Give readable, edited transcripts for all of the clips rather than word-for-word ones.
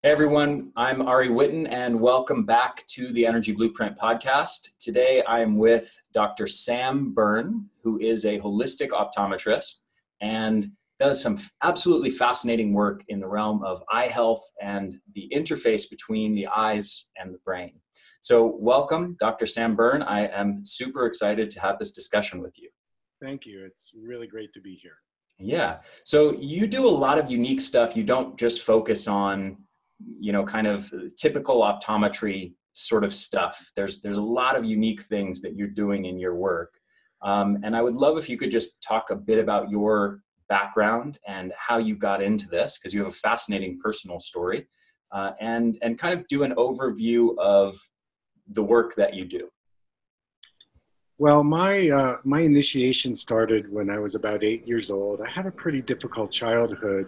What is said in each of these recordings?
Hey everyone, I'm Ari Witten and welcome back to the Energy Blueprint podcast. Today I'm with Dr. Sam Berne, who is a holistic optometrist and does some absolutely fascinating work in the realm of eye health and the interface between the eyes and the brain. So welcome, Dr. Sam Berne. I am super excited to have this discussion with you. Thank you. It's really great to be here. Yeah. So you do a lot of unique stuff. You don't just focus on kind of typical optometry sort of stuff. There's a lot of unique things that you're doing in your work. And I would love if you could just talk a bit about your background and how you got into this, because you have a fascinating personal story, and kind of do an overview of the work that you do. Well, my initiation started when I was about 8 years old. I had a pretty difficult childhood,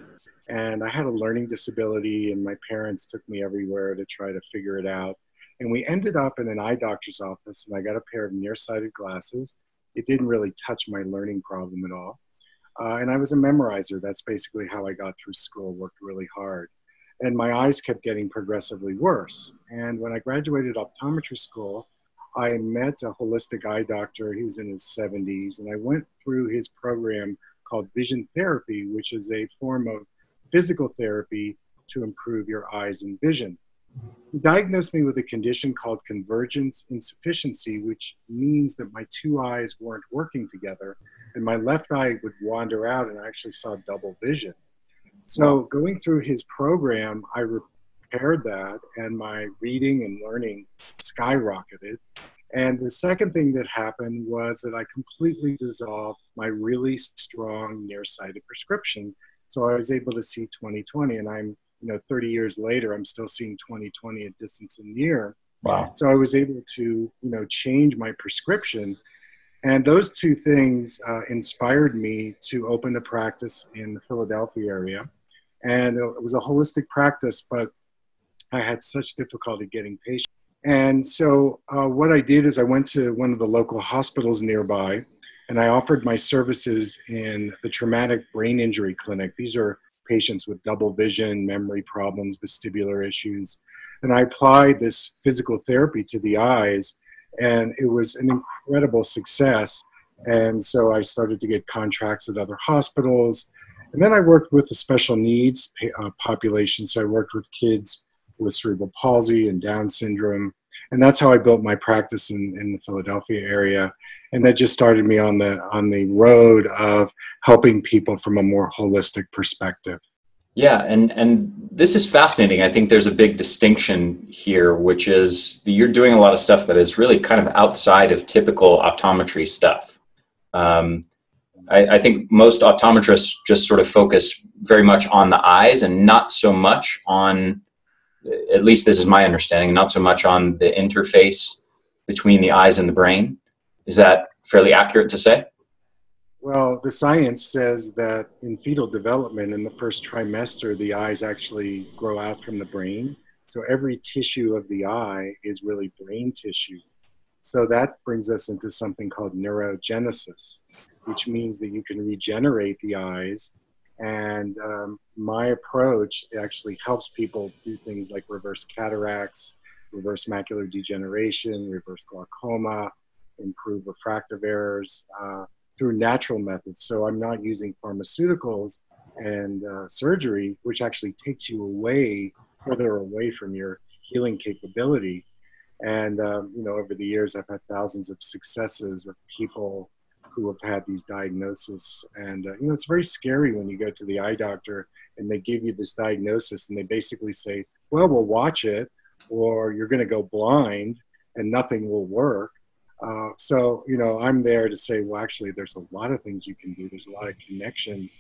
and I had a learning disability, and my parents took me everywhere to try to figure it out. And we ended up in an eye doctor's office, and I got a pair of nearsighted glasses. It didn't really touch my learning problem at all. And I was a memorizer. That's basically how I got through school, worked really hard. And my eyes kept getting progressively worse. And when I graduated optometry school, I met a holistic eye doctor. He was in his 70s, and I went through his program called vision therapy, which is a form of physical therapy to improve your eyes and vision. He diagnosed me with a condition called convergence insufficiency, which means that my two eyes weren't working together, and my left eye would wander out, and I actually saw double vision. So going through his program, I repaired that, and my reading and learning skyrocketed. And the second thing that happened was that I completely dissolved my really strong nearsighted prescription. So I was able to see 20/20, and I'm, 30 years later, I'm still seeing 20/20 at distance and near. Wow. So I was able to, change my prescription. And those two things inspired me to open a practice in the Philadelphia area. And it was a holistic practice, but I had such difficulty getting patients. And so what I did is I went to one of the local hospitals nearby, and I offered my services in the traumatic brain injury clinic. These are patients with double vision, memory problems, vestibular issues. And I applied this physical therapy to the eyes, and it was an incredible success. And so I started to get contracts at other hospitals. And then I worked with the special needs population. So I worked with kids with cerebral palsy and Down syndrome. And that's how I built my practice in the Philadelphia area. And that just started me on the road of helping people from a more holistic perspective. Yeah, and this is fascinating. I think there's a big distinction here, which is that you're doing a lot of stuff that is really kind of outside of typical optometry stuff. I think most optometrists just sort of focus very much on the eyes and not so much on, at least this is my understanding, not so much on the interface between the eyes and the brain. Is that fairly accurate to say? Well, the science says that in fetal development, in the first trimester, the eyes actually grow out from the brain. So every tissue of the eye is really brain tissue. So that brings us into something called neurogenesis, which means that you can regenerate the eyes. And my approach actually helps people do things like reverse cataracts, reverse macular degeneration, reverse glaucoma, improve refractive errors through natural methods. So I'm not using pharmaceuticals and surgery, which actually takes you further away from your healing capability. And, over the years, I've had thousands of successes of people who have had these diagnoses. And, it's very scary when you go to the eye doctor and they give you this diagnosis and they basically say, well, we'll watch it, or you're going to go blind and nothing will work. So, I'm there to say, well, actually, there's a lot of things you can do. There's a lot of connections.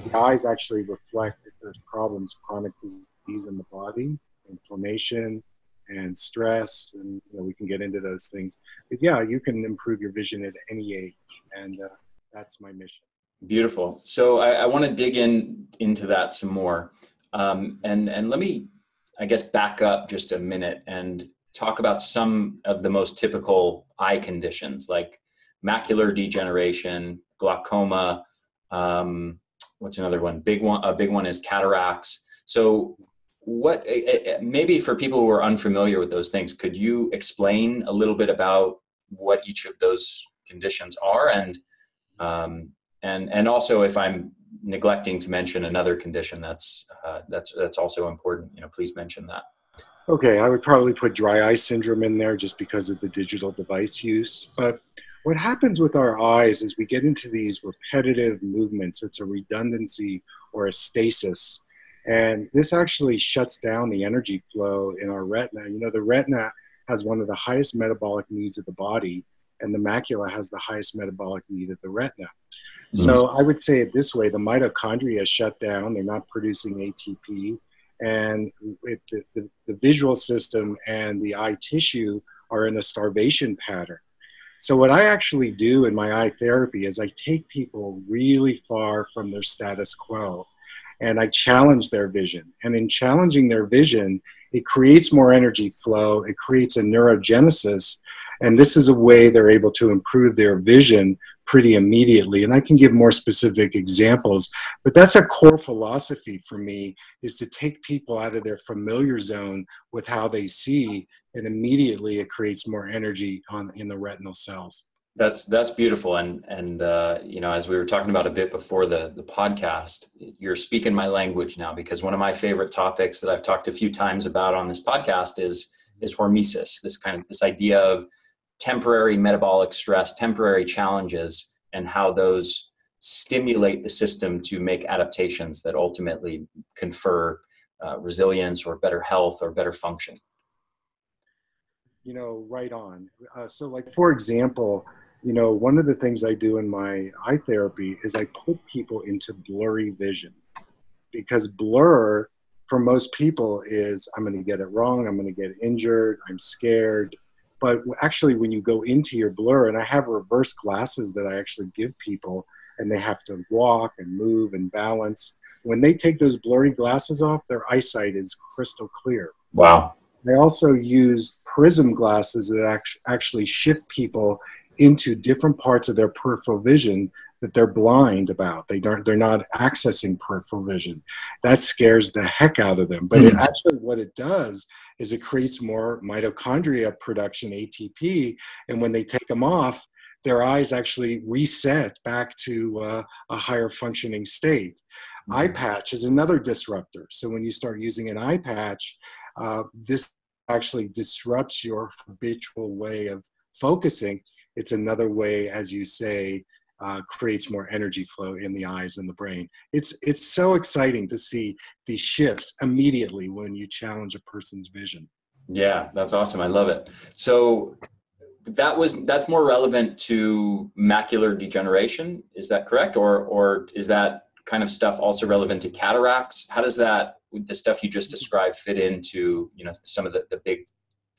The eyes actually reflect if there's problems, chronic disease in the body, inflammation, and stress, and we can get into those things. But yeah, you can improve your vision at any age, and that's my mission. Beautiful. So I want to dig into that some more, and let me, I guess, back up just a minute and talk about some of the most typical eye conditions like macular degeneration, glaucoma. What's another one? A big one is cataracts. So maybe for people who are unfamiliar with those things, could you explain a little bit about what each of those conditions are, and also, if I'm neglecting to mention another condition that's also important, please mention that. Okay, I would probably put dry eye syndrome in there just because of the digital device use. But what happens with our eyes is we get into these repetitive movements. It's a redundancy or a stasis. And this actually shuts down the energy flow in our retina. The retina has one of the highest metabolic needs of the body, and the macula has the highest metabolic need of the retina. So I would say it this way: the mitochondria shut down, they're not producing ATP, and the visual system and the eye tissue are in a starvation pattern. So what I actually do in my eye therapy is I take people really far from their status quo, and I challenge their vision. And in challenging their vision, it creates more energy flow, it creates a neurogenesis, and this is a way they're able to improve their vision pretty immediately. And I can give more specific examples, but that's a core philosophy for me, is to take people out of their familiar zone with how they see, and immediately it creates more energy in the retinal cells. That's beautiful. And as we were talking about a bit before the podcast, you're speaking my language now, because one of my favorite topics that I've talked a few times about on this podcast is hormesis, this idea of temporary metabolic stress, temporary challenges, and how those stimulate the system to make adaptations that ultimately confer resilience or better health or better function. Right on. So like, for example, one of the things I do in my eye therapy is I put people into blurry vision, because blur for most people is, I'm going to get it wrong, I'm going to get injured, I'm scared. But actually, when you go into your blur, and I have reverse glasses that I actually give people, and they have to walk and move and balance. When they take those blurry glasses off, their eyesight is crystal clear. Wow. I also use prism glasses that actually shift people into different parts of their peripheral vision that they're blind about. They're not accessing peripheral vision. That scares the heck out of them. But actually what it does is it creates more mitochondria production, ATP, and when they take them off, their eyes actually reset back to a higher functioning state. Eye patch is another disruptor. So when you start using an eye patch, this actually disrupts your habitual way of focusing. It's another way, as you say, creates more energy flow in the eyes and the brain. It's so exciting to see these shifts immediately when you challenge a person's vision. Yeah, that's awesome. I love it. So that's more relevant to macular degeneration. Is that correct? Or is that kind of stuff also relevant to cataracts? How does the stuff you just described fit into, some of the big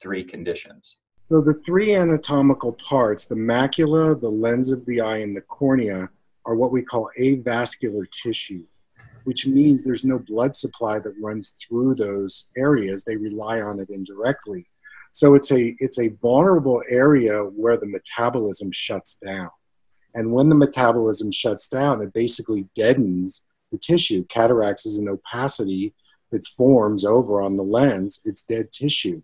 three conditions? So the three anatomical parts, the macula, the lens of the eye, and the cornea, are what we call avascular tissues, which means there's no blood supply that runs through those areas. They rely on it indirectly. So it's a vulnerable area where the metabolism shuts down. And when the metabolism shuts down, it basically deadens the tissue. Cataracts is an opacity that forms over on the lens. It's dead tissue.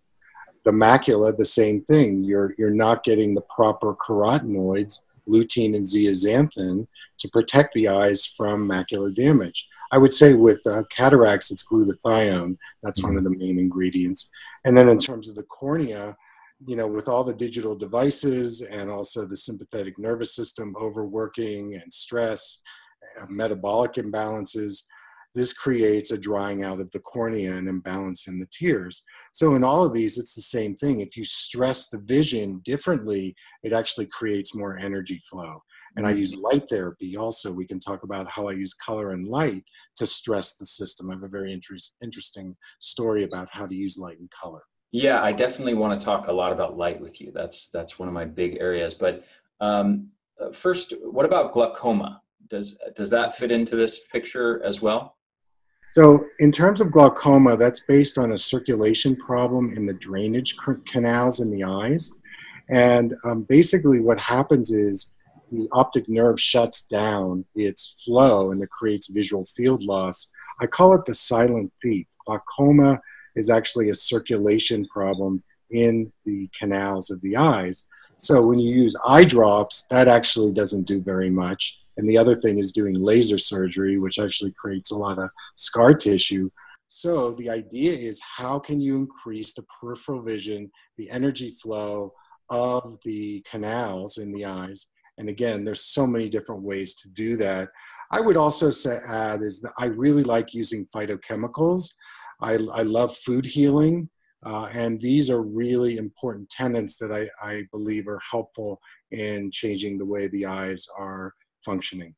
The macula, the same thing. You're not getting the proper carotenoids, lutein and zeaxanthin, to protect the eyes from macular damage. I would say with cataracts, it's glutathione. That's one of the main ingredients. And then in terms of the cornea, with all the digital devices and also the sympathetic nervous system overworking and stress, metabolic imbalances, this creates a drying out of the cornea and imbalance in the tears. So in all of these, it's the same thing. If you stress the vision differently, it actually creates more energy flow. And I use light therapy also. We can talk about how I use color and light to stress the system. I have a very interesting story about how to use light and color. Yeah, I definitely want to talk a lot about light with you. That's one of my big areas. But first, what about glaucoma? Does that fit into this picture as well? So in terms of glaucoma, that's based on a circulation problem in the drainage canals in the eyes. And basically what happens is the optic nerve shuts down its flow and it creates visual field loss. I call it the silent thief. Glaucoma is actually a circulation problem in the canals of the eyes. So when you use eye drops, that actually doesn't do very much. And the other thing is doing laser surgery, which actually creates a lot of scar tissue. So the idea is, how can you increase the peripheral vision, the energy flow of the canals in the eyes? And again, there's so many different ways to do that. I would also add is that I really like using phytochemicals. I love food healing. And these are really important tenets that I believe are helpful in changing the way the eyes are functioning.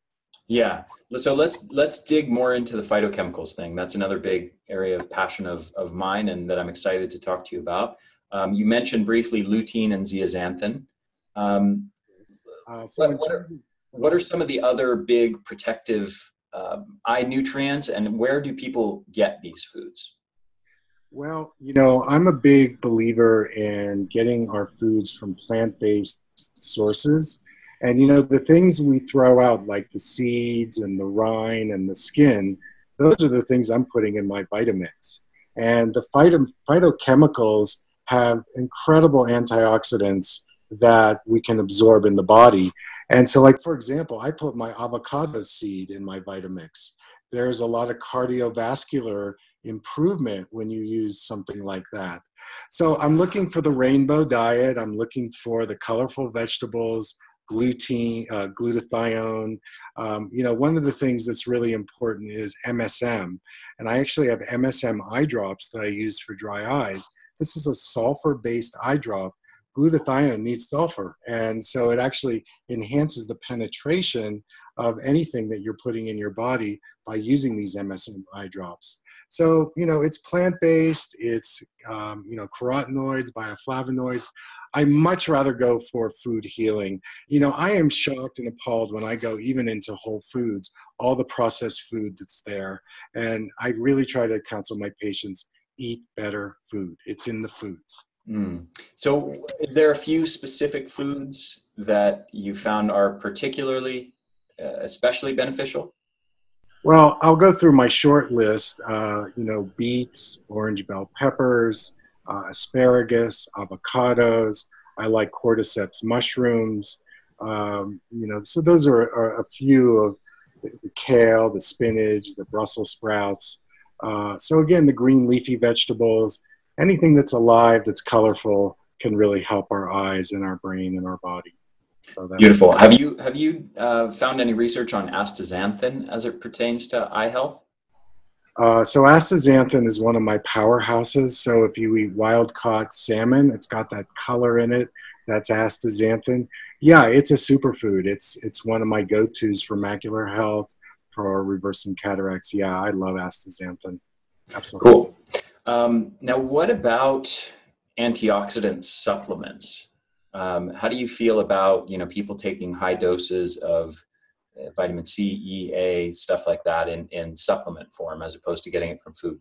Yeah. So let's dig more into the phytochemicals thing. That's another big area of passion of mine and that I'm excited to talk to you about. You mentioned briefly lutein and zeaxanthin. What are some of the other big protective eye nutrients, and where do people get these foods? Well, you know, I'm a big believer in getting our foods from plant-based sources. And, you know, the things we throw out, like the seeds and the rind and the skin, those are the things I'm putting in my Vitamix. And the phytochemicals have incredible antioxidants that we can absorb in the body. And so, like, for example, I put my avocado seed in my Vitamix. There's a lot of cardiovascular improvement when you use something like that. So I'm looking for the rainbow diet. I'm looking for the colorful vegetables, glutathione. You know, one of the things that's really important is MSM. And I actually have MSM eye drops that I use for dry eyes. This is a sulfur-based eye drop. Glutathione needs sulfur. And so it actually enhances the penetration of anything that you're putting in your body by using these MSM eye drops. So, you know, it's plant-based, it's, you know, carotenoids, bioflavonoids. I much rather go for food healing. You know, I am shocked and appalled when I go even into Whole Foods, all the processed food that's there. And I really try to counsel my patients, eat better food. It's in the foods. So is there a few specific foods that you found are particularly, especially beneficial? Well, I'll go through my short list. You know, beets, orange bell peppers, asparagus, avocados. I like cordyceps mushrooms. You know, so those are a few of the kale, the spinach, the Brussels sprouts. So again, the green leafy vegetables, anything that's alive, that's colorful, can really help our eyes and our brain and our body. So beautiful. Have you found any research on astaxanthin as it pertains to eye health? So astaxanthin is one of my powerhouses. So if you eat wild caught salmon, it's got that color in it. That's astaxanthin. Yeah, it's a superfood. It's one of my go-tos for macular health, for reversing cataracts. Yeah, I love astaxanthin. Absolutely. Cool. Now, what about antioxidant supplements? How do you feel about, you know, people taking high doses of vitamin C, E, A, stuff like that in supplement form as opposed to getting it from food?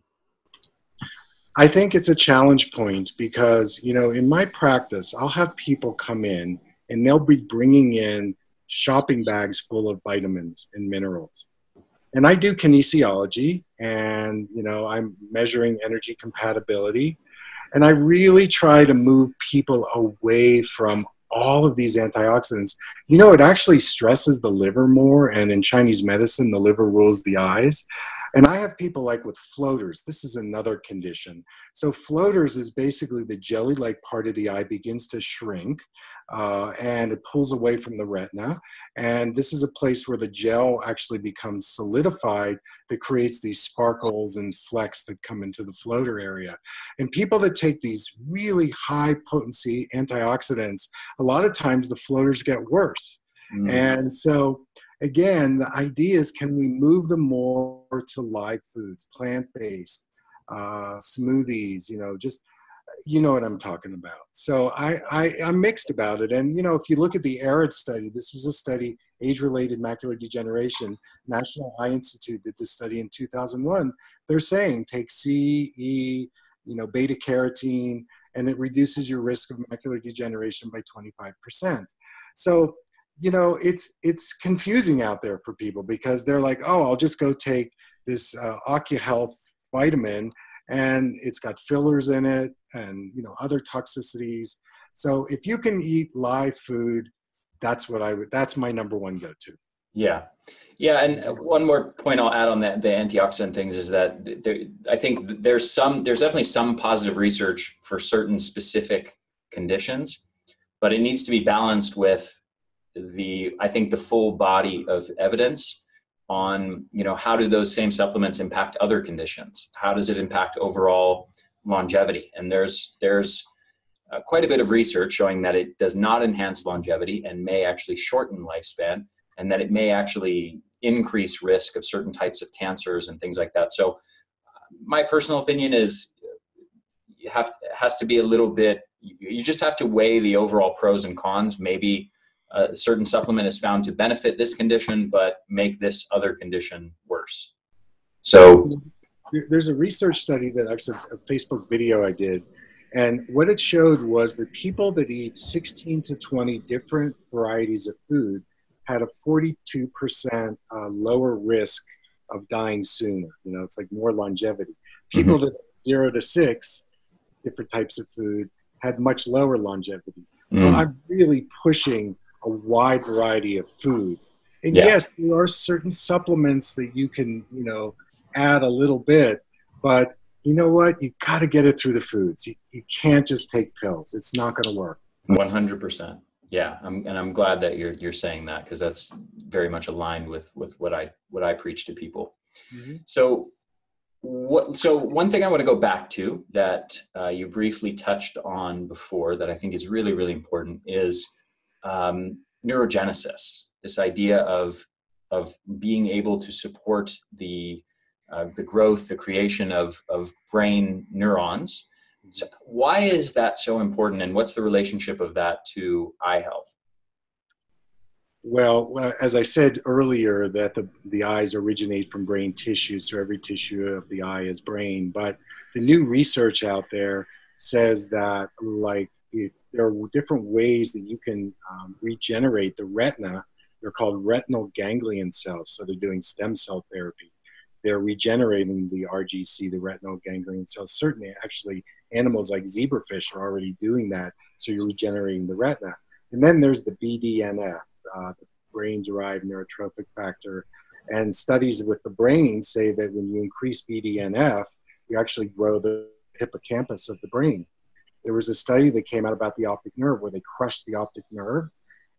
I think it's a challenge point because, you know, in my practice, I'll have people come in and they'll be bringing in shopping bags full of vitamins and minerals. And I do kinesiology and, you know, I'm measuring energy compatibility. And I really try to move people away from all of these antioxidants. You know, it actually stresses the liver more. And in Chinese medicine, the liver rules the eyes. And I have people like with floaters. This is another condition. So floaters is basically the jelly-like part of the eye begins to shrink and it pulls away from the retina. And this is a place where the gel actually becomes solidified that creates these sparkles and flecks that come into the floater area. And people that take these really high potency antioxidants, a lot of times the floaters get worse. And so, again, the idea is, can we move them more to live foods, plant-based, smoothies, you know, just, you know what I'm talking about. So I'm mixed about it. And, you know, if you look at the ARID study, this was a study, age-related macular degeneration, National Eye Institute did this study in 2001. They're saying take C, E, you know, beta carotene, and it reduces your risk of macular degeneration by 25%. So you know, it's confusing out there for people because they're like, oh, I'll just go take this OcuHealth vitamin and it's got fillers in it and, you know, other toxicities. So if you can eat live food, that's my number one go-to. Yeah. Yeah. And one more point I'll add on that, the antioxidant things, is that I think there's definitely some positive research for certain specific conditions, but it needs to be balanced with I think the full body of evidence on, you know, how do those same supplements impact other conditions? How does it impact overall longevity? And there's quite a bit of research showing that it does not enhance longevity and may actually shorten lifespan, and that it may actually increase risk of certain types of cancers and things like that. So my personal opinion is has to be a little bit, you just have to weigh the overall pros and cons. Maybe a certain supplement is found to benefit this condition, but make this other condition worse. So there's a research study that actually a Facebook video I did, and what it showed was that people that eat 16 to 20 different varieties of food had a 42% lower risk of dying sooner. You know, it's like more longevity. People that 0 to 6 different types of food had much lower longevity. So I'm really pushing a wide variety of food. And yes, there are certain supplements that you can, you know, add a little bit, but you know what? You got to get it through the foods. You can't just take pills. It's not going to work. 100%. Yeah. I'm glad that you're saying that, because that's very much aligned with what I preach to people. So one thing I want to go back to that you briefly touched on before that I think is really, really important is neurogenesis. This idea of being able to support the growth, the creation of brain neurons. So why is that so important, and what's the relationship of that to eye health? Well, as I said earlier, that the eyes originate from brain tissue, so every tissue of the eye is brain. But the new research out there says that, like, there are different ways that you can regenerate the retina. They're called retinal ganglion cells. So they're doing stem cell therapy. They're regenerating the RGC, the retinal ganglion cells. Certainly, actually, animals like zebrafish are already doing that. So you're regenerating the retina. And then there's the BDNF, the brain-derived neurotrophic factor. And studies with the brain say that when you increase BDNF, you actually grow the hippocampus of the brain. There was a study that came out about the optic nerve where they crushed the optic nerve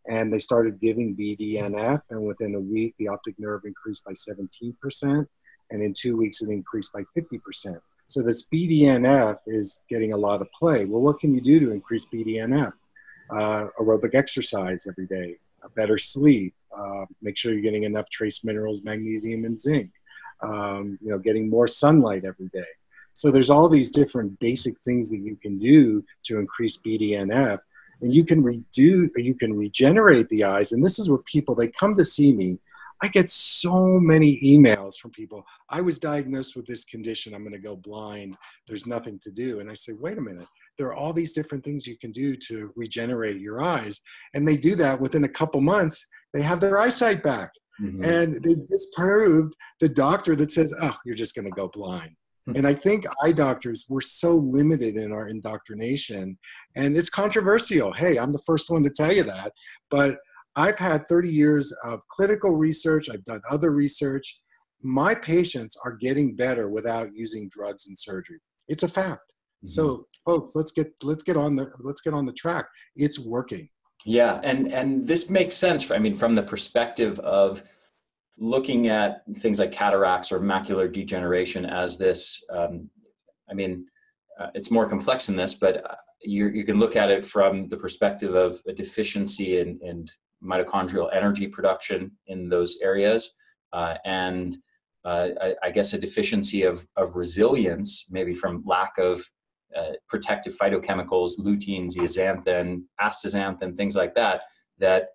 and they started giving BDNF, and within a week, the optic nerve increased by 17%, and in 2 weeks, it increased by 50%. So this BDNF is getting a lot of play. Well, what can you do to increase BDNF? Aerobic exercise every day, better sleep, make sure you're getting enough trace minerals, magnesium and zinc, you know, getting more sunlight every day. So there's all these different basic things that you can do to increase BDNF, and you can regenerate the eyes. And this is what people, they come to see me. I get so many emails from people. I was diagnosed with this condition. I'm going to go blind. There's nothing to do. And I say, wait a minute. There are all these different things you can do to regenerate your eyes. And they do that within a couple months. They have their eyesight back. And they disproved the doctor that says, oh, you're just going to go blind. And I think eye doctors, we're so limited in our indoctrination. And it's controversial. Hey, I'm the first one to tell you that. But I've had 30 years of clinical research. I've done other research. My patients are getting better without using drugs and surgery. It's a fact. So, folks, let's get on the track. It's working. Yeah, and this makes sense. From the perspective of looking at things like cataracts or macular degeneration as this. It's more complex than this, but you can look at it from the perspective of a deficiency in mitochondrial energy production in those areas, and I guess a deficiency of resilience, maybe from lack of protective phytochemicals, lutein, zeaxanthin, astaxanthin, things like that, that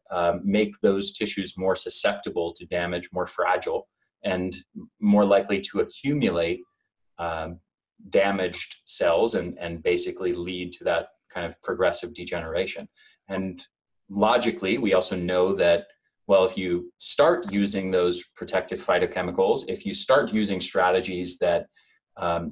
make those tissues more susceptible to damage, more fragile, and more likely to accumulate damaged cells and basically lead to that kind of progressive degeneration. And logically, we also know that, well, if you start using those protective phytochemicals, if you start using strategies that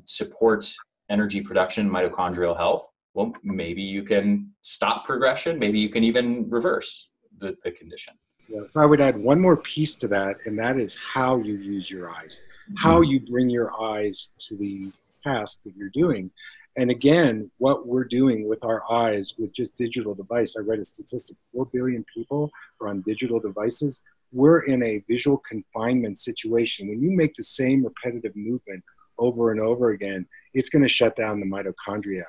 support energy production, mitochondrial health, well, maybe you can stop progression. Maybe you can even reverse the condition. Yeah, so I would add one more piece to that, and that is how you use your eyes, how you bring your eyes to the task that you're doing. And again, what we're doing with our eyes with just digital device, I read a statistic, 4 billion people are on digital devices. We're in a visual confinement situation. When you make the same repetitive movement over and over again, it's going to shut down the mitochondria.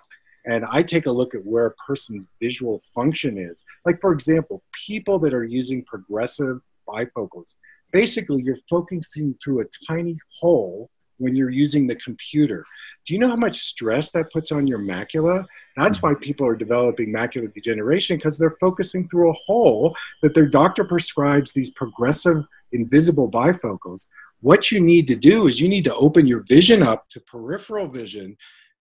And I take a look at where a person's visual function is. Like, for example, people that are using progressive bifocals, basically you're focusing through a tiny hole when you're using the computer. Do you know how much stress that puts on your macula? That's why people are developing macular degeneration, because they're focusing through a hole that their doctor prescribes these progressive invisible bifocals. What you need to do is you need to open your vision up to peripheral vision.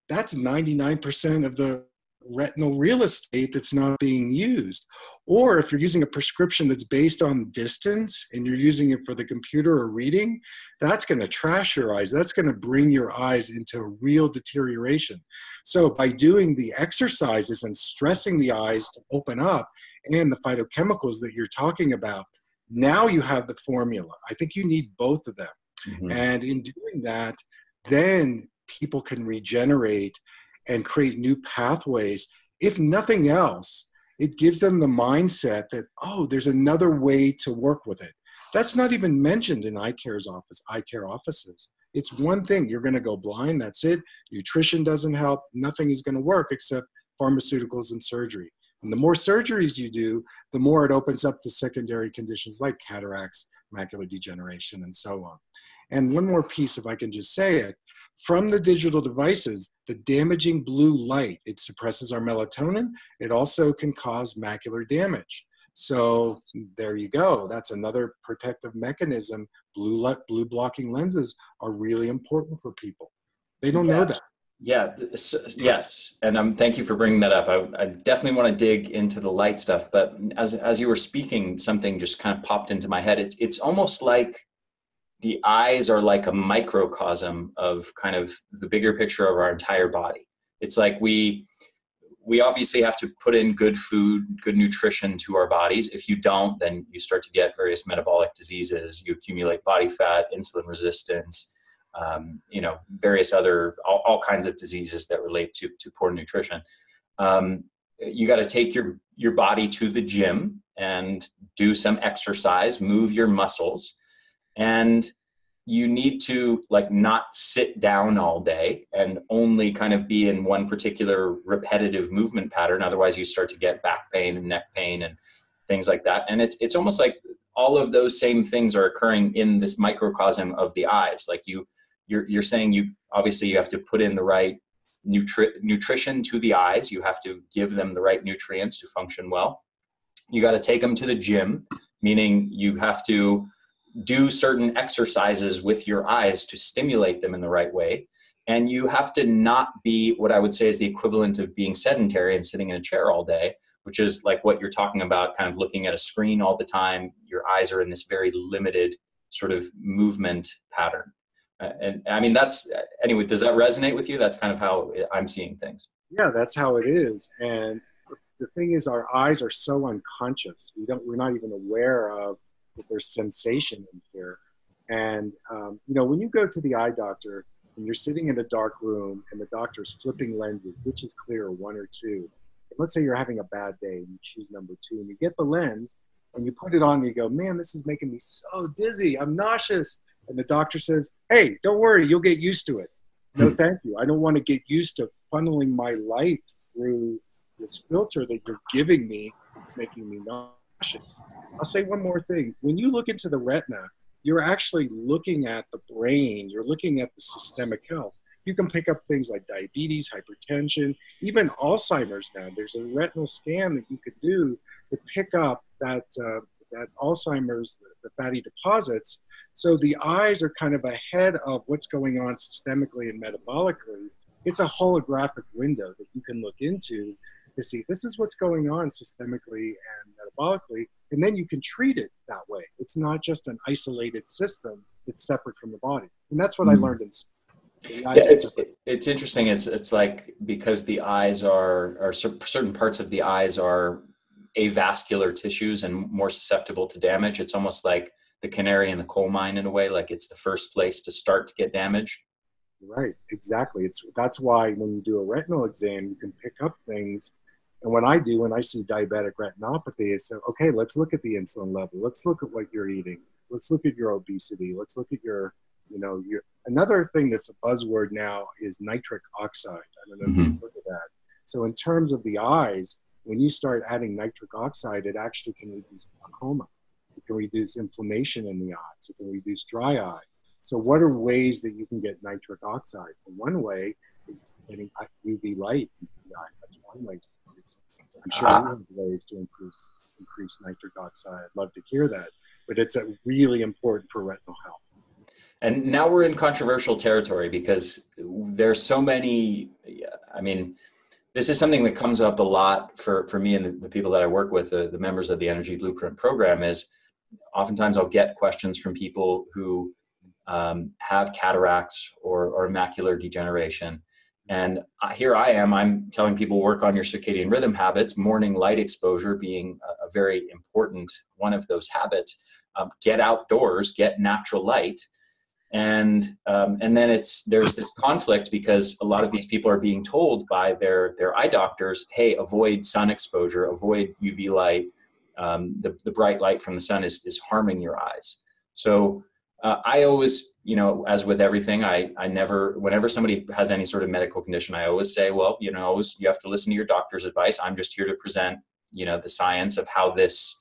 That's 99% of the retinal real estate that's not being used. Or if you're using a prescription that's based on distance and you're using it for the computer or reading, that's going to trash your eyes. That's going to bring your eyes into real deterioration. So by doing the exercises and stressing the eyes to open up and the phytochemicals that you're talking about, now you have the formula. I think you need both of them. Mm-hmm. And in doing that, then people can regenerate and create new pathways. If nothing else, it gives them the mindset that, oh, there's another way to work with it. That's not even mentioned in eye care offices. It's one thing, you're going to go blind, that's it. Nutrition doesn't help, nothing is going to work except pharmaceuticals and surgery. And the more surgeries you do, the more it opens up to secondary conditions like cataracts, macular degeneration, and so on. And one more piece, if I can just say it, from the digital devices, the damaging blue light, it suppresses our melatonin. It also can cause macular damage. So there you go. That's another protective mechanism. Blue blocking lenses are really important for people. They don't know that. Yeah, yes. And thank you for bringing that up. I definitely want to dig into the light stuff, but as you were speaking, something just kind of popped into my head. It's almost like the eyes are like a microcosm of kind of the bigger picture of our entire body. It's like we obviously have to put in good food, good nutrition to our bodies. If you don't, then you start to get various metabolic diseases. You accumulate body fat, insulin resistance, various other, all kinds of diseases that relate to poor nutrition. You got to take your body to the gym and do some exercise, move your muscles. And you need to not sit down all day and only kind of be in one particular repetitive movement pattern. Otherwise you start to get back pain and neck pain and things like that. And it's almost like all of those same things are occurring in this microcosm of the eyes. Like you're saying you have to put in the right nutrition to the eyes. You have to give them the right nutrients to function well. You got to take them to the gym, meaning you have to do certain exercises with your eyes to stimulate them in the right way. And you have to not be what I would say is the equivalent of being sedentary and sitting in a chair all day, which is like what you're talking about, kind of looking at a screen all the time. Your eyes are in this very limited sort of movement pattern. And I mean, anyway, does that resonate with you? That's kind of how I'm seeing things. Yeah, that's how it is. And the thing is, our eyes are so unconscious. We're not even aware of that there's sensation in here. And, when you go to the eye doctor and you're sitting in a dark room and the doctor's flipping lenses, which is clear, 1 or 2, and let's say you're having a bad day and you choose number 2 and you get the lens and you put it on and you go, man, this is making me so dizzy. I'm nauseous. And the doctor says, hey, don't worry, you'll get used to it. No, thank you. I don't want to get used to funneling my life through this filter that you're giving me, making me nauseous. I'll say one more thing. When you look into the retina, you're actually looking at the brain. You're looking at the systemic health. You can pick up things like diabetes, hypertension, even Alzheimer's now. There's a retinal scan that you could do to pick up that Alzheimer's, the fatty deposits. So the eyes are kind of ahead of what's going on systemically and metabolically. It's a holographic window that you can look into to see this is what's going on systemically and metabolically, and then you can treat it that way. It's not just an isolated system, it's separate from the body. And that's what I learned in school. Yeah, it's interesting. It's like, because the eyes are certain parts of the eyes are avascular tissues and more susceptible to damage. It's almost like the canary in the coal mine in a way, like it's the first place to start to get damaged. Right, exactly. That's why when you do a retinal exam, you can pick up things. And when I see diabetic retinopathy, I say, okay, let's look at the insulin level. Let's look at what you're eating. Let's look at your obesity. Let's look at your, another thing that's a buzzword now is nitric oxide. I don't know if you've looked at that. So in terms of the eyes, when you start adding nitric oxide, it actually can reduce glaucoma. It can reduce inflammation in the eyes. It can reduce dry eye. So what are ways that you can get nitric oxide? And one way is getting UV light into the eye. That's one way to increase it. I'm sure you have ways to increase nitric oxide. I'd love to hear that. But it's really important for retinal health. And now we're in controversial territory because there's so many, I mean, this is something that comes up a lot for me and the people that I work with, the members of the Energy Blueprint program, is oftentimes I'll get questions from people who have cataracts or macular degeneration. And here I am, I'm telling people work on your circadian rhythm habits, morning light exposure being a very important one of those habits. Get outdoors, get natural light. And then there's this conflict because a lot of these people are being told by their eye doctors, hey, avoid sun exposure, avoid UV light. The bright light from the sun is harming your eyes. So I always, as with everything, I never, whenever somebody has any sort of medical condition, I always say, well, you have to listen to your doctor's advice. I'm just here to present, the science of how this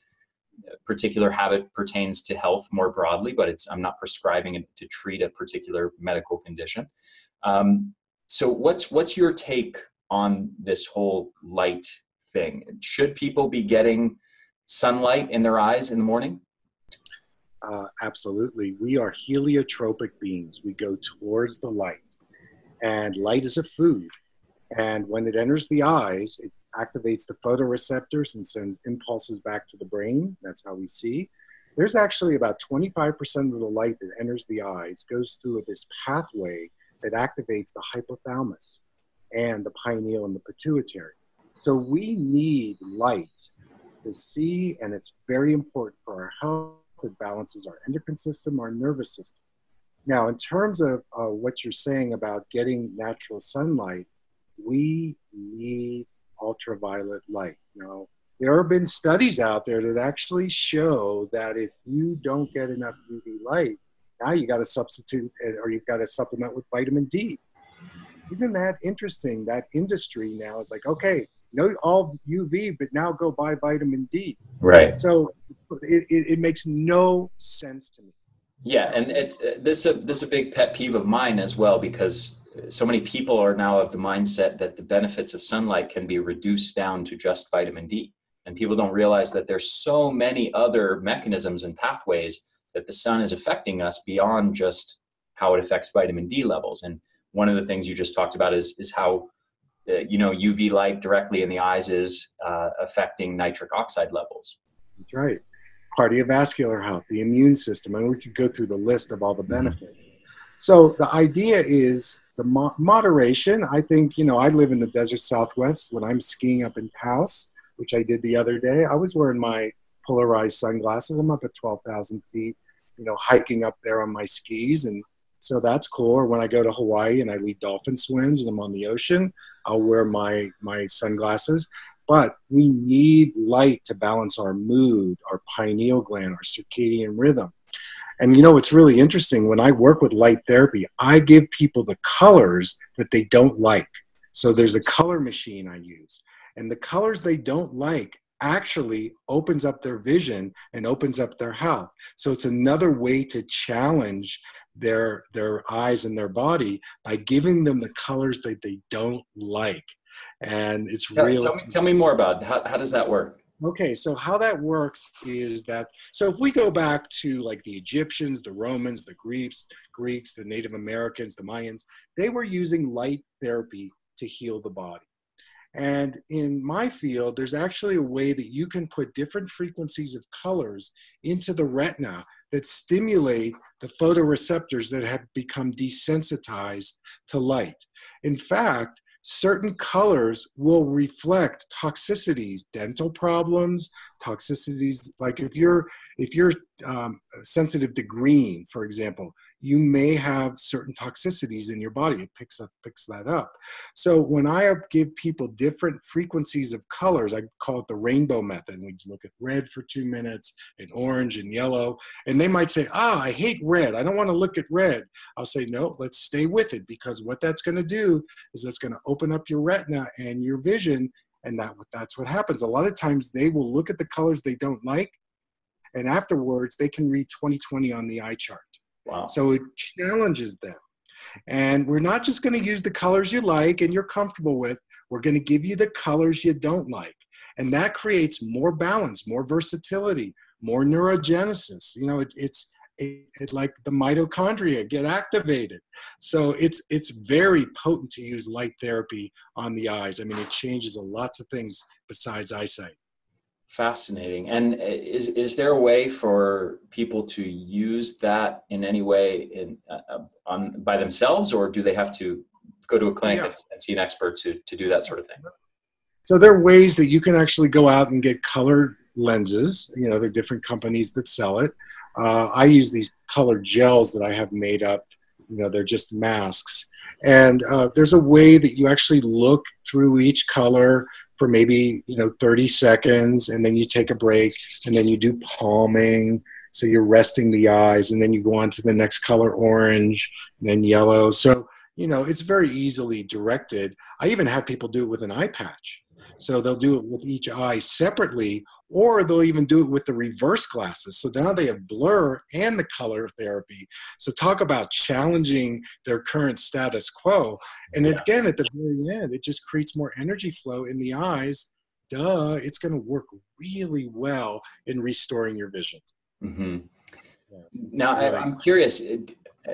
particular habit pertains to health more broadly, but I'm not prescribing it to treat a particular medical condition. So what's your take on this whole light thing? Should people be getting sunlight in their eyes in the morning? Absolutely. We are heliotropic beings. We go towards the light, and light is a food. And when it enters the eyes, it activates the photoreceptors and sends impulses back to the brain. That's how we see. There's actually about 25% of the light that enters the eyes goes through this pathway that activates the hypothalamus and the pineal and the pituitary. So we need light to see, and it's very important for our health. It balances our endocrine system, our nervous system. Now, in terms of what you're saying about getting natural sunlight, we need ultraviolet light. There have been studies out there that actually show that if you don't get enough UV light, now you got to substitute or you've got to supplement with vitamin D. Isn't that interesting? That industry now is like, okay, no all UV, but now go buy vitamin D. Right. So it makes no sense to me. Yeah, and this is a big pet peeve of mine as well, because so many people are now of the mindset that the benefits of sunlight can be reduced down to just vitamin D. And people don't realize that there's so many other mechanisms and pathways that the sun is affecting us beyond just how it affects vitamin D levels. And one of the things you just talked about is how UV light directly in the eyes is affecting nitric oxide levels. That's right. Cardiovascular health, the immune system, and we could go through the list of all the benefits. So the idea is the moderation. I think, I live in the desert Southwest. When I'm skiing up in Taos, which I did the other day, I was wearing my polarized sunglasses. I'm up at 12,000 feet, hiking up there on my skis. And so that's cool. Or when I go to Hawaii and I lead dolphin swims and I'm on the ocean, I'll wear my sunglasses. But we need light to balance our mood, our pineal gland, our circadian rhythm. And what's really interesting, when I work with light therapy, I give people the colors that they don't like. So there's a color machine I use. And the colors they don't like actually opens up their vision and opens up their health. So it's another way to challenge their eyes and their body by giving them the colors that they don't like. And it's really... Tell me more about it. How does that work? Okay, so how that works is that, so if we go back to like the Egyptians, the Romans, the Greeks, the Native Americans, the Mayans, they were using light therapy to heal the body. And in my field, there's actually a way that you can put different frequencies of colors into the retina that stimulate the photoreceptors that have become desensitized to light. In fact, certain colors will reflect toxicities, dental problems, toxicities. Like if you're sensitive to green, for example, you may have certain toxicities in your body. It picks that up. So when I give people different frequencies of colors, I call it the rainbow method. We look at red for 2 minutes, and orange and yellow, and they might say, I hate red. I don't want to look at red. I'll say, no, let's stay with it, because what that's going to do is that's going to open up your retina and your vision, and that's what happens. A lot of times they will look at the colors they don't like, and afterwards they can read 20/20 on the eye chart. Wow. So it challenges them. And we're not just going to use the colors you like and you're comfortable with. We're going to give you the colors you don't like. And that creates more balance, more versatility, more neurogenesis. You know, it's like the mitochondria get activated. So it's very potent to use light therapy on the eyes. I mean, it changes lots of things besides eyesight. Fascinating. And is there a way for people to use that in any way by themselves, or do they have to go to a clinic and see an expert to do that sort of thing? So there are ways that you can actually go out and get colored lenses. You know, there are different companies that sell it. I use these colored gels that I have made up. You know, they're just masks. And there's a way that you actually look through each color for maybe, 30 seconds, and then you take a break, and then you do palming. So you're resting the eyes, and then you go on to the next color, orange, and then yellow. So, it's very easily directed. I even have people do it with an eye patch. So they'll do it with each eye separately, or they'll even do it with the reverse glasses. So now they have blur and the color therapy. So talk about challenging their current status quo. And again, at the very end, it just creates more energy flow in the eyes. Duh, it's going to work really well in restoring your vision. Mm-hmm. Now, I'm curious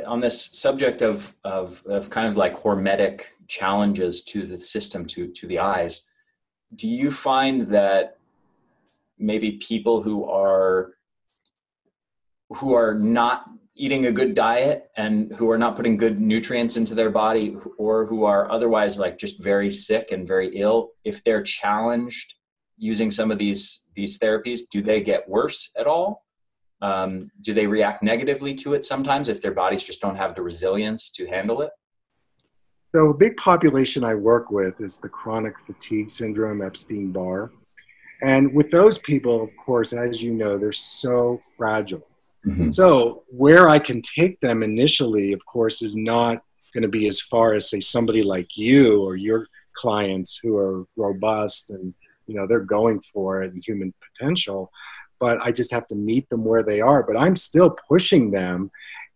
on this subject of kind of like hormetic challenges to the system, to the eyes. Do you find that maybe people who are not eating a good diet and who are not putting good nutrients into their body, or who are otherwise like just very sick and very ill, if they're challenged using some of these therapies, do they get worse at all? Do they react negatively to it sometimes if their bodies just don't have the resilience to handle it? So a big population I work with is the chronic fatigue syndrome, Epstein-Barr. And with those people, of course, as you know, they're so fragile. Mm-hmm. So where I can take them initially, of course, is not going to be as far as, say, somebody like you or your clients who are robust and, they're going for it and human potential. But I just have to meet them where they are. But I'm still pushing them.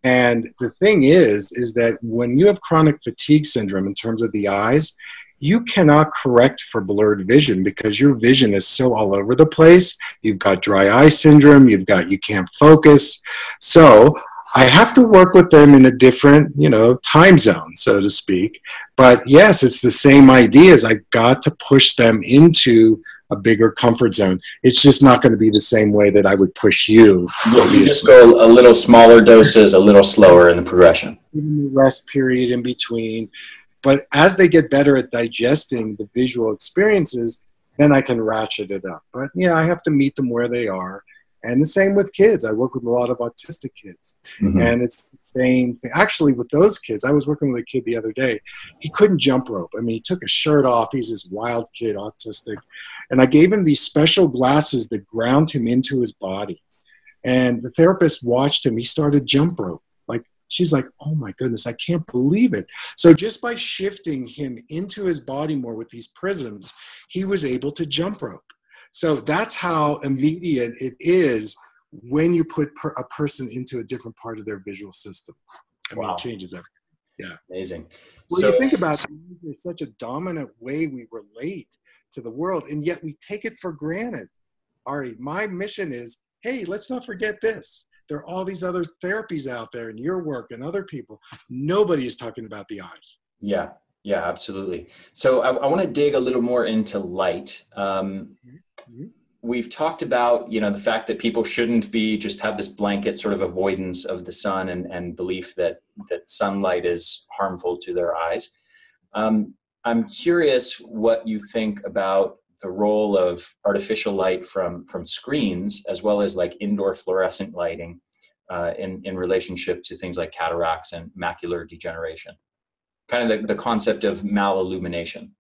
And the thing is that when you have chronic fatigue syndrome in terms of the eyes, you cannot correct for blurred vision because your vision is so all over the place. You've got dry eye syndrome, you can't focus. So I have to work with them in a different, time zone, so to speak. But yes, it's the same ideas. I've got to push them into a bigger comfort zone. It's just not going to be the same way that I would push you. You just go a little smaller doses, a little slower in the progression. Even the rest period in between. But as they get better at digesting the visual experiences, then I can ratchet it up. But I have to meet them where they are. And the same with kids. I work with a lot of autistic kids. Mm-hmm. And it's the same thing. Actually, with those kids, I was working with a kid the other day. He couldn't jump rope. I mean, he took his shirt off. He's this wild kid, autistic. And I gave him these special glasses that ground him into his body. And the therapist watched him. He started jump rope. She's like, oh my goodness, I can't believe it. So just by shifting him into his body more with these prisms, he was able to jump rope. So that's how immediate it is when you put a person into a different part of their visual system. I mean, it changes everything. Yeah. Amazing. Well, you think about it, it's such a dominant way we relate to the world, and yet we take it for granted. Ari, my mission is, hey, let's not forget this. There are all these other therapies out there in your work and other people. Nobody is talking about the eyes. Yeah. Yeah, absolutely. So I want to dig a little more into light. Mhm. We've talked about, the fact that people shouldn't be just have this blanket sort of avoidance of the sun and belief that sunlight is harmful to their eyes. Um, I'm curious what you think about the role of artificial light from screens, as well as like indoor fluorescent lighting, in relationship to things like cataracts and macular degeneration. Kind of the concept of malillumination.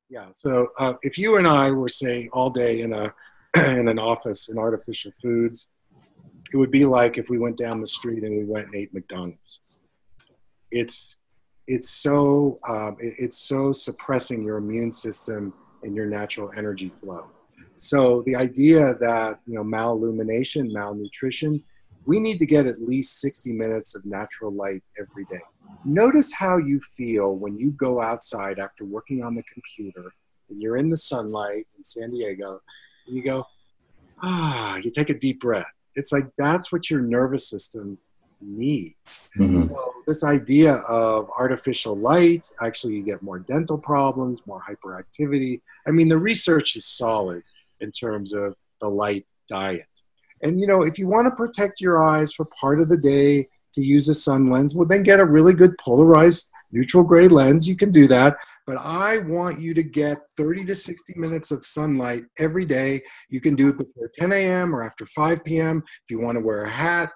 Yeah. So if you and I were, say, all day in a in an office in artificial foods, it would be like if we went down the street and we went and ate McDonald's. It's it's so suppressing your immune system and your natural energy flow. So the idea that malillumination, malnutrition, we need to get at least 60 minutes of natural light every day. Notice how you feel when you go outside after working on the computer and you're in the sunlight in San Diego and you go, you take a deep breath. It's like that's what your nervous system needs. So Mhm. this idea of artificial light, actually you get more dental problems, more hyperactivity. I mean, the research is solid in terms of the light diet. And if you want to protect your eyes for part of the day to use a sun lens, well then get a really good polarized neutral gray lens. You can do that. But I want you to get 30 to 60 minutes of sunlight every day. You can do it before 10 a.m. or after 5 p.m. If you want to wear a hat,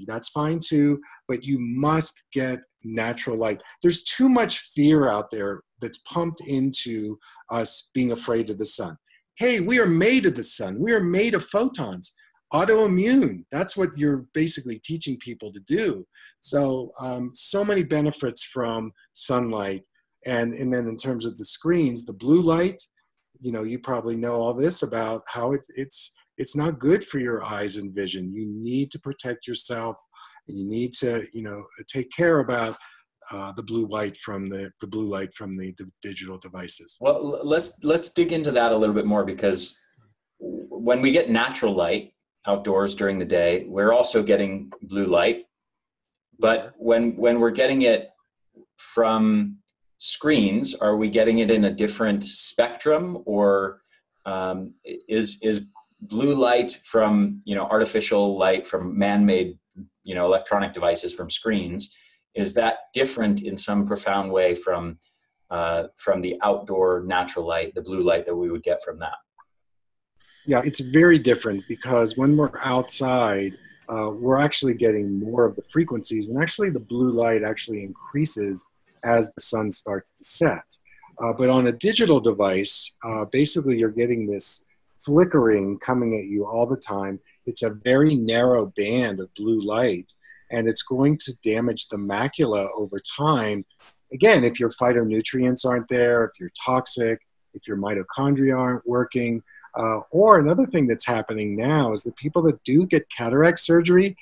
that's fine too, but you must get natural light. There's too much fear out there that's pumped into us being afraid of the sun. Hey, we are made of the sun. We are made of photons. Autoimmune, that's what you're basically teaching people to do. So, so many benefits from sunlight. And then in terms of the screens, the blue light, you probably know all this about how it's not good for your eyes and vision. You need to protect yourself, and you need to take care about the blue light from the blue light from the digital devices. Well, let's dig into that a little bit more, because when we get natural light outdoors during the day, we're also getting blue light. We are. But when we're getting it from screens, are we getting it in a different spectrum, or is blue light from artificial light from man-made electronic devices from screens, is that different in some profound way from the outdoor natural light, the blue light that we would get from that? Yeah, it's very different because when we're outside, we're actually getting more of the frequencies, and actually the blue light actually increases as the sun starts to set. But on a digital device, basically you're getting this flickering coming at you all the time. It's a very narrow band of blue light, and it's going to damage the macula over time. Again, if your phytonutrients aren't there, if you're toxic, if your mitochondria aren't working, or another thing that's happening now is that people that do get cataract surgery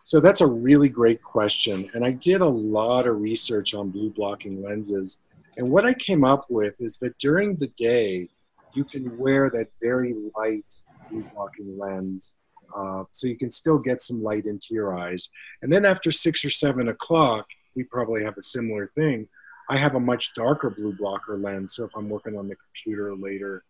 So that's a really great question. And I did a lot of research on blue blocking lenses. And what I came up with is that during the day, you can wear that very light blue blocking lens. So you can still get some light into your eyes. And then after 6 or 7 o'clock, we probably have a similar thing. I have a much darker blue blocker lens. So if I'm working on the computer later,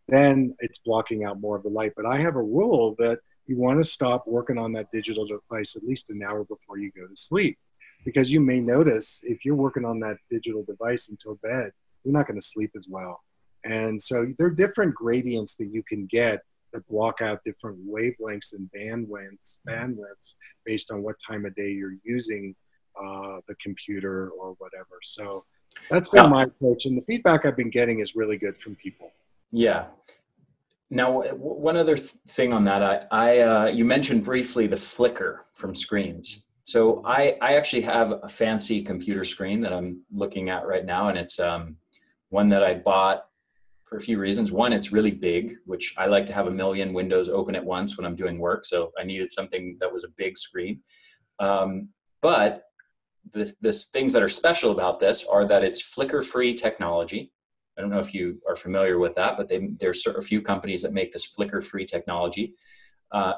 then it's blocking out more of the light. But I have a rule that you want to stop working on that digital device at least an hour before you go to sleep. Because you may notice if you're working on that digital device until bed, you're not going to sleep as well. And so there are different gradients that you can get that block out different wavelengths and bandwidths based on what time of day you're using the computer or whatever. So that's been my approach. And the feedback I've been getting is really good from people. Yeah. Now, one other thing on that, you mentioned briefly the flicker from screens. So I actually have a fancy computer screen that I'm looking at right now, and it's one that I bought for a few reasons. One, it's really big, which I like to have a million windows open at once when I'm doing work, so I needed something that was a big screen. But the things that are special about this are that it's flicker-free technology. I don't know if you are familiar with that, but there's a few companies that make this flicker-free technology.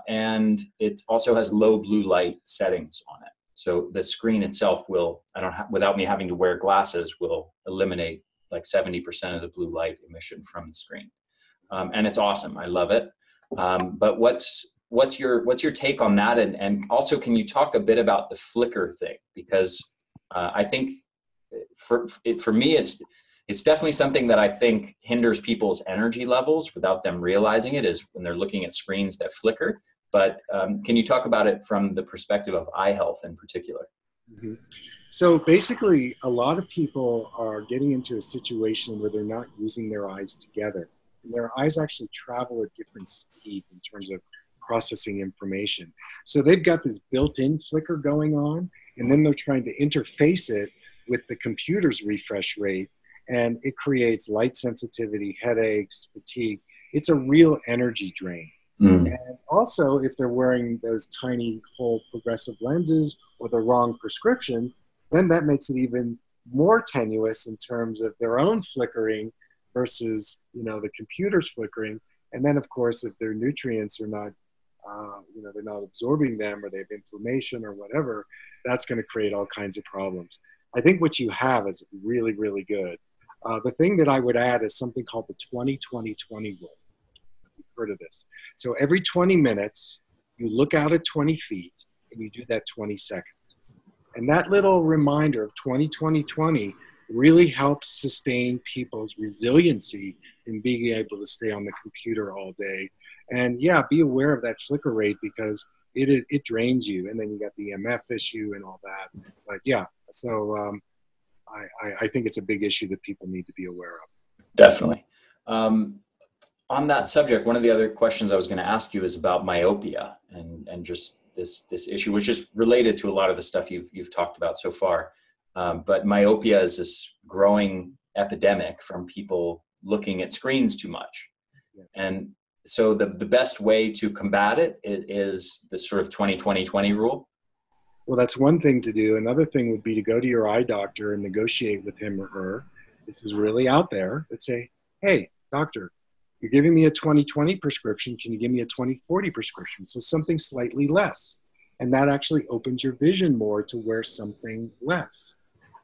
And it also has low blue light settings on it. So the screen itself will, without me having to wear glasses, will eliminate like 70% of the blue light emission from the screen. And it's awesome. I love it. But what's your take on that? And also, can you talk a bit about the flicker thing? Because I think for me, it's definitely something that I think hinders people's energy levels without them realizing it, is when they're looking at screens that flicker. But can you talk about it from the perspective of eye health in particular? Mm-hmm. So basically, a lot of people are getting into a situation where they're not using their eyes together. And their eyes actually travel at different speed in terms of processing information. So they've got this built-in flicker going on, and then they're trying to interface it with the computer's refresh rate. And it creates light sensitivity, headaches, fatigue. It's a real energy drain. And also, if they're wearing those tiny whole progressive lenses or the wrong prescription, then that makes it even more tenuous in terms of their own flickering versus, the computer's flickering. And then, of course, if their nutrients are not, they're not absorbing them, or they have inflammation or whatever, that's going to create all kinds of problems. I think what you have is really, really good. The thing that I would add is something called the 20-20-20 rule. You've heard of this. So every 20 minutes, you look out at 20 feet and you do that 20 seconds. And that little reminder of 20-20-20 really helps sustain people's resiliency in being able to stay on the computer all day. And yeah, be aware of that flicker rate, because it drains you. And then you got the MF issue and all that. But yeah, so I think it's a big issue that people need to be aware of. Definitely. On that subject, one of the other questions I was going to ask you is about myopia and just this issue, which is related to a lot of the stuff you've talked about so far. But myopia is this growing epidemic from people looking at screens too much. Yes. And so the best way to combat it is this sort of 20-20-20 rule. Well, that's one thing to do. Another thing would be to go to your eye doctor and negotiate with him or her. This is really out there. Let's say, hey, doctor, you're giving me a 20-20 prescription. Can you give me a 20-40 prescription? So something slightly less. And that actually opens your vision more to wear something less.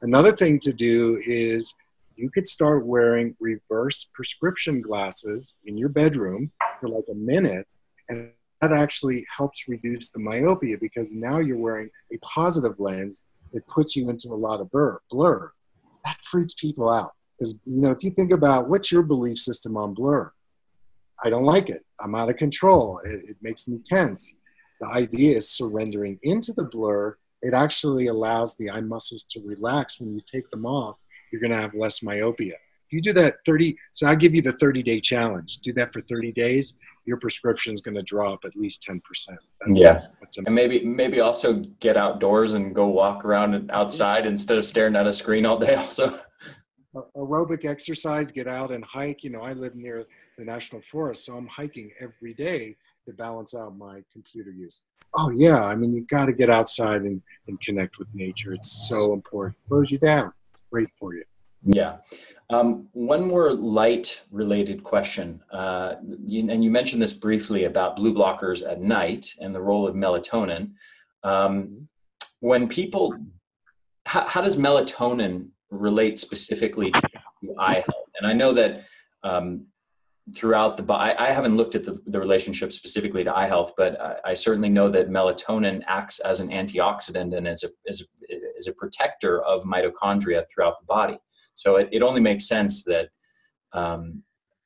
Another thing to do is you could start wearing reverse prescription glasses in your bedroom for like a minute, and that actually helps reduce the myopia, because now you're wearing a positive lens that puts you into a lot of blur. That freaks people out, because if you think about what's your belief system on blur, I don't like it. I'm out of control. It makes me tense. The idea is surrendering into the blur. It actually allows the eye muscles to relax. When you take them off, you're going to have less myopia. If you do that so I give you the 30-day challenge. Do that for 30 days. Your prescription is going to drop at least 10%. And maybe also get outdoors and go walk around outside instead of staring at a screen all day also. Aerobic exercise, get out and hike. I live near the national forest, so I'm hiking every day to balance out my computer use. Oh yeah, I mean, you got to get outside and connect with nature. It's so important. It slows you down. It's great for you. Yeah. One more light-related question. And you mentioned this briefly about blue blockers at night and the role of melatonin. When people, how does melatonin relate specifically to eye health? And I know that throughout the body, I haven't looked at the relationship specifically to eye health, but I certainly know that melatonin acts as an antioxidant and as a protector of mitochondria throughout the body. So it only makes sense that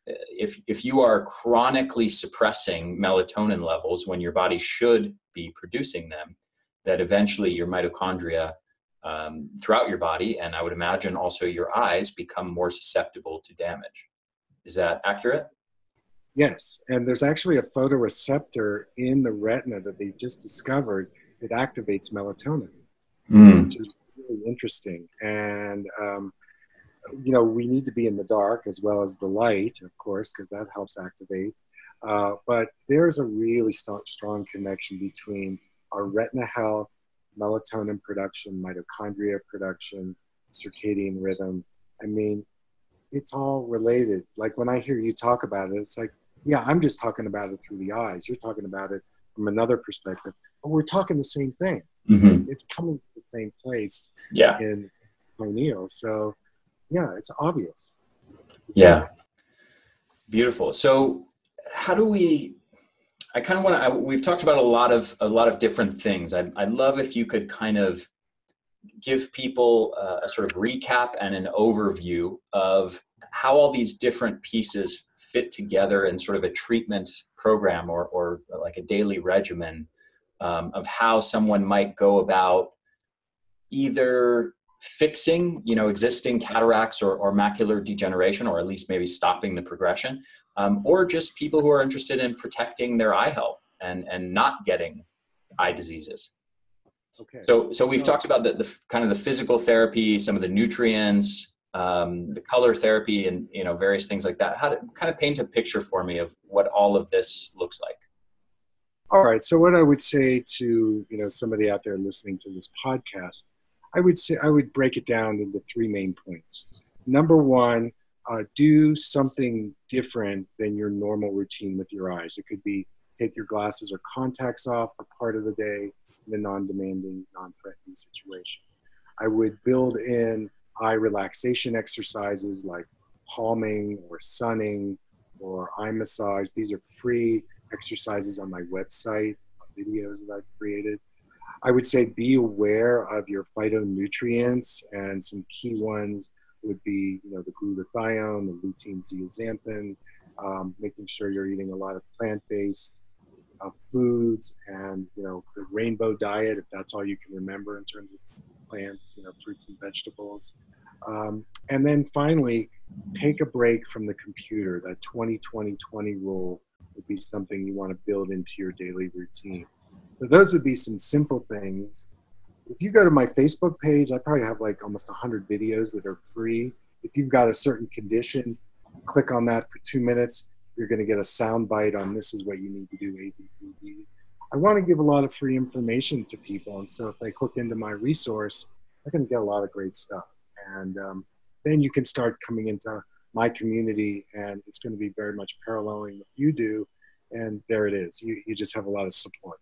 if you are chronically suppressing melatonin levels when your body should be producing them, that eventually your mitochondria throughout your body, and I would imagine also your eyes, become more susceptible to damage. Is that accurate? Yes, and there's actually a photoreceptor in the retina that they just discovered that activates melatonin, which is really interesting. And you know, we need to be in the dark as well as the light, of course, because that helps activate. But there's a really strong connection between our retina health, melatonin production, mitochondria production, circadian rhythm. I mean, it's all related. Like when I hear you talk about it, it's like, yeah, I'm just talking about it through the eyes. You're talking about it from another perspective, but we're talking the same thing. It's coming from the same place in pineal. So yeah, it's obvious. Yeah. Beautiful. So how do we, I kind of want to, we've talked about a lot of different things. I'd love if you could kind of give people a sort of recap and an overview of how all these different pieces fit together in sort of a treatment program or like a daily regimen of how someone might go about either fixing, you know, existing cataracts or macular degeneration, or at least maybe stopping the progression, or just people who are interested in protecting their eye health and not getting eye diseases. Okay. So we've talked about the kind of the physical therapy, some of the nutrients, the color therapy, and, you know, various things like that. How to kind of paint a picture for me of what all of this looks like. All right. So what I would say to, you know, somebody out there listening to this podcast, I would say I would break it down into three main points. Number one, do something different than your normal routine with your eyes. It could be take your glasses or contacts off for part of the day in a non-demanding, non-threatening situation. I would build in eye relaxation exercises like palming or sunning or eye massage. These are free exercises on my website, videos that I've created. I would say be aware of your phytonutrients, and some key ones would be, you know, the glutathione, the lutein zeaxanthin, making sure you're eating a lot of plant-based foods, and, you know, the rainbow diet, if that's all you can remember in terms of plants, you know, fruits and vegetables. And then finally, take a break from the computer. That 20-20-20 rule would be something you want to build into your daily routine. So those would be some simple things. If you go to my Facebook page, I probably have like almost 100 videos that are free. If you've got a certain condition, click on that for 2 minutes. You're going to get a sound bite on this is what you need to do, A, B, C, D. I want to give a lot of free information to people. And so if they click into my resource, they're going to get a lot of great stuff. And then you can start coming into my community, and it's going to be very much paralleling what you do. And there it is. You just have a lot of support.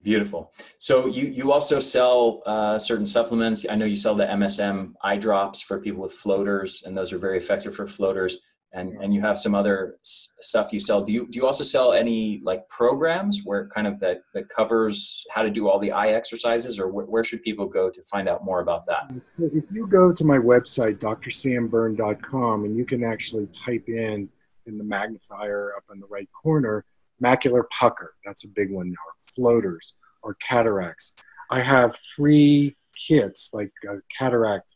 Beautiful. So you also sell certain supplements. I know you sell the MSM eye drops for people with floaters, and those are very effective for floaters. And you have some other stuff you sell. Do you also sell any like programs where kind of that covers how to do all the eye exercises, or where should people go to find out more about that? If you go to my website, drsamberne.com, and you can actually type in the magnifier up in the right corner, macular pucker, that's a big one, or floaters, or cataracts. I have free kits like a cataract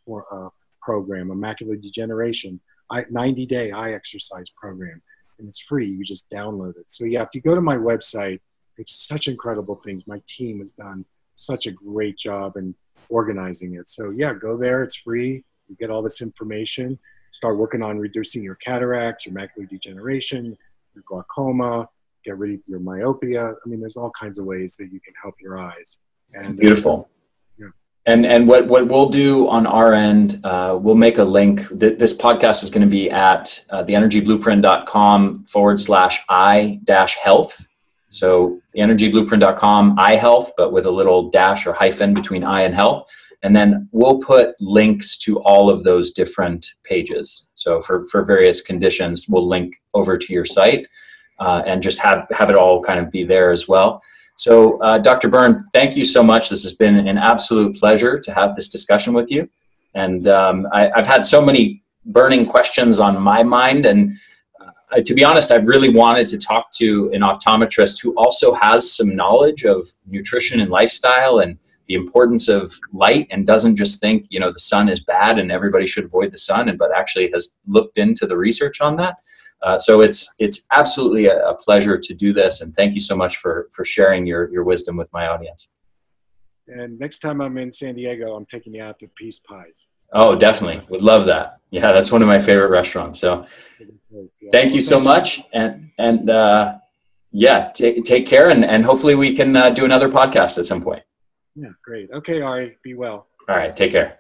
program, a macular degeneration, 90-day eye exercise program, and it's free. You just download it. So yeah, if you go to my website, there's such incredible things. My team has done such a great job in organizing it. So yeah, go there. It's free. You get all this information. Start working on reducing your cataracts, your macular degeneration, your glaucoma, get rid of your myopia. I mean, there's all kinds of ways that you can help your eyes. And beautiful. Yeah. And what we'll do on our end, we'll make a link. This podcast is going to be at theenergyblueprint.com/eye-health. So theenergyblueprint.com, eye health, but with a little dash or hyphen between eye and health. And then we'll put links to all of those different pages. So for various conditions, we'll link over to your site and just have it all kind of be there as well. So Dr. Berne, thank you so much. This has been an absolute pleasure to have this discussion with you. And I've had so many burning questions on my mind. And to be honest, I've really wanted to talk to an optometrist who also has some knowledge of nutrition and lifestyle and the importance of light, and doesn't just think, you know, the sun is bad and everybody should avoid the sun, but actually has looked into the research on that. So it's absolutely a pleasure to do this, and thank you so much for sharing your wisdom with my audience. And next time I'm in San Diego, I'm taking you out to Peace Pies. Oh, definitely. Would love that. Yeah, that's one of my favorite restaurants. So thank you so much. And yeah, take care, and hopefully we can do another podcast at some point. Yeah, great. Okay, Ari, be well. All right, take care.